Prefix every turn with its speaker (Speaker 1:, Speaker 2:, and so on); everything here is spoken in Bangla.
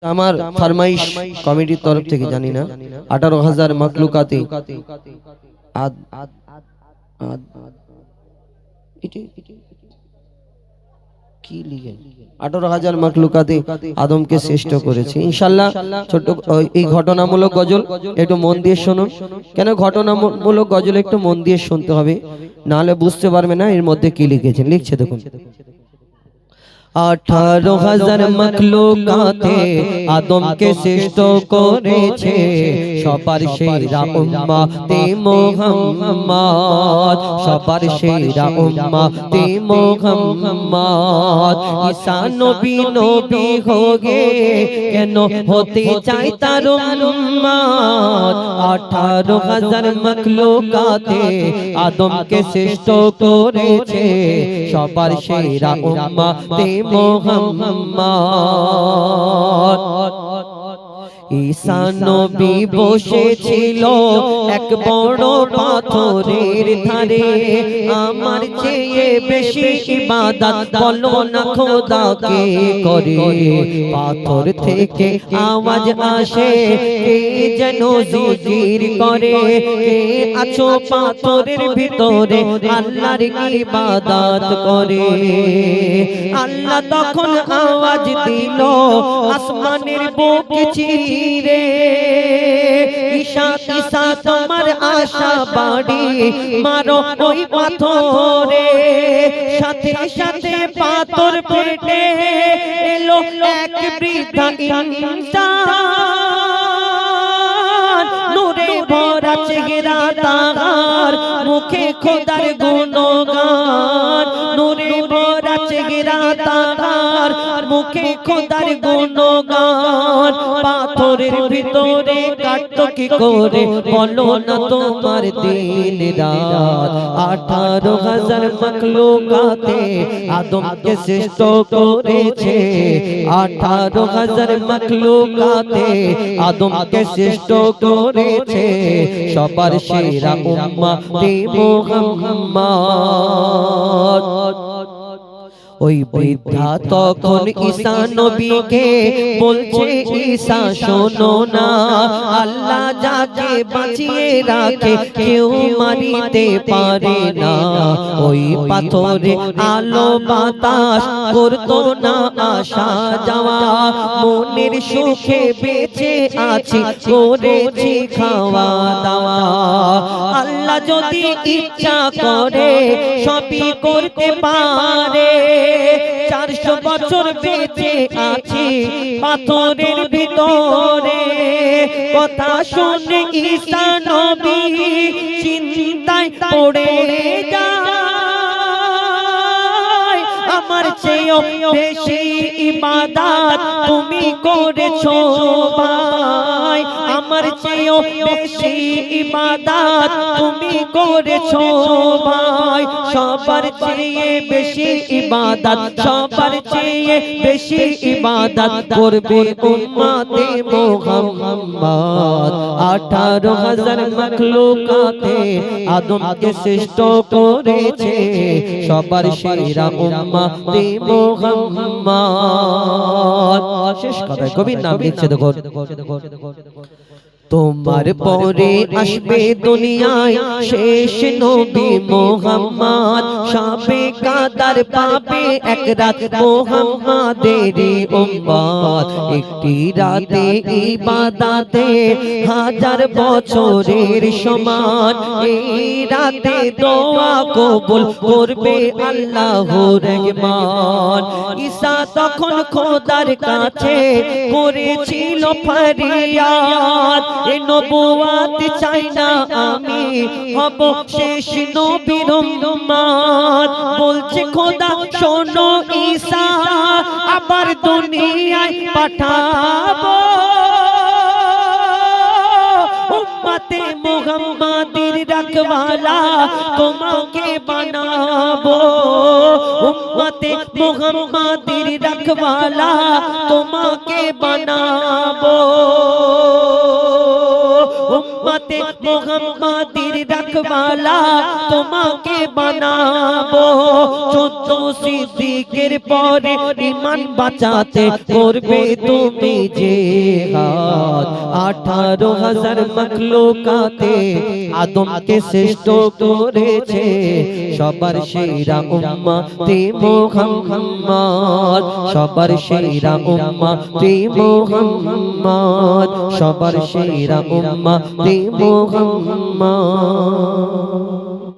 Speaker 1: আমার ফরমাইশ কমিটির তরফ থেকে জানি না 18,000 মাকলুকাতে আদ আদ কি লিখে 18,000 মাকলুকাতে আদমকে শ্রেষ্ঠ করেছে। ইনশাআল্লাহ ছোট এই ঘটনামূলক গজল একটু মন দিয়ে শুনুন। কেন ঘটনামূলক গজল একটু মন দিয়ে শুনতে হবে, নাহলে বুঝতে পারবে না এর মধ্যে কি লিখেছেন। লিখছে দেখুন, 18,000 মাখলুকাতে আদমকে শ্রেষ্ঠ করেছে, সবার সেরা উম্মতে মুহাম্মদ, সবার সেরা উম্মতে মুহাম্মদ। ঈসা নবী নবী হোগে কেন হতে চাই তার উম্মত, 18,000 মাখলুকাতে আদমকে শ্রেষ্ঠ করেছে, সবার সেরা উম্মতে মুহাম্মদ। ঈসা নবী বসেছিল এক বড় পাথরের ধারে, আমার চেয়ে বেশি ইবাদত বলো না খোদাকে করে। পাথর থেকে আওয়াজ আসে, কে যেন জিকির করে, কে আছো পাথরের ভিতরে আল্লাহর ইবাদত করে। আল্লাহ তখন আওয়াজ দিল আসমানের বুক চিরে, ঈসা ঈসা তোমার আশা বাড়ি মারো ওই পাথরে। সাথে সাথে পাথর ফেটে এলো এক বৃদ্ধা ইনসান, নূরে ভরা চেহারা তার, মুখে খোদার গুণগান, নূরে ভরা চেহারা তার, মুখে খোদার গুণগান। পাথরের ভিতরে কাটতো কি করে বলো না তোমার দিন রাত, 18,000 মাখলুকাতে আদমকে শ্রেষ্ঠ করেছে, 18,000 মাখলুকাতে আদমকে শ্রেষ্ঠ করেছে, সবার সেরা উম্মতে মুহাম্মদ। ওই বৃদ্ধা তখন ঈসা নবীকে বলছে, ঈসা শোনো না, আল্লাহ যাকে বাঁচিয়ে রাখে কেউ মারিতে পারে না। ওই পাথরে আলো বাতাস করতো না আসা যাওয়া, মনের সুখে বেঁচে আছি করেছি খাওয়া দাওয়া। আল্লাহ যদি ইচ্ছা করে সবই করতে পারে, 400 বছর বেঁচে আছি পাথরের ভিতরে। কথা শুনে ঈসা নবী চিন্তায় পড়ে যায়, আমার চেয়েও বেশি ইবাদত তুমি করেছো ভাই, আমার চেয়েও বেশি ইবাদত তুমি করেছো ভাই। সবার চেয়ে বেশি ইবাদত, সবার চেয়ে বেশি ইবাদত করবে উম্মতে মুহাম্মদ, 18,000 মাখলুকাতে আদমকে শ্রেষ্ঠ করেছে, সবার সেরা উম্মতে মুহাম্মদ। শেষ কথা কবির নাম লিখছে দেখো, তোমার পরে আসবে দুনিয়ায় শেষ নবী মুহাম্মদ, সবে কাদার পাবে এক রাত মুহাম্মাদের উম্মত। একটি রাতে ইবাদতে 1000 বছরের সমান, এই রাতে দোয়া কবুল করবে আল্লাহর রহমান। ঈসা তখন খোদার কাছে করেছিল ফরিয়াদ, এ নবুয়াত চাই না আমি হব শেষ নবীর উম্মত। বলছে খোদা শোনো ঈসা আবার দুনিয়ায় পাঠাবো, উম্মতে মুহাম্মাদের রাখওয়ালা তোমাকে বানাবো, উম্মতে মুহাম্মাদের রাখওয়ালা তোমাকে বানাবো, উম্মতে মুহাম্মাদের রাখওয়ালা তোমাকে বানাবো। 14 সিদ্দিকের পরে ঈমান বাঁচাতে করবে তুমি জিহাদ 18,000 মাখলুকাতে আদমকে শ্রেষ্ঠ করেছে সবার সেরা উম্মতে মুহাম্মদ সবার সেরা উম্মতে মুহাম্মদ সবার সেরা উম্মতে মুহাম্মদ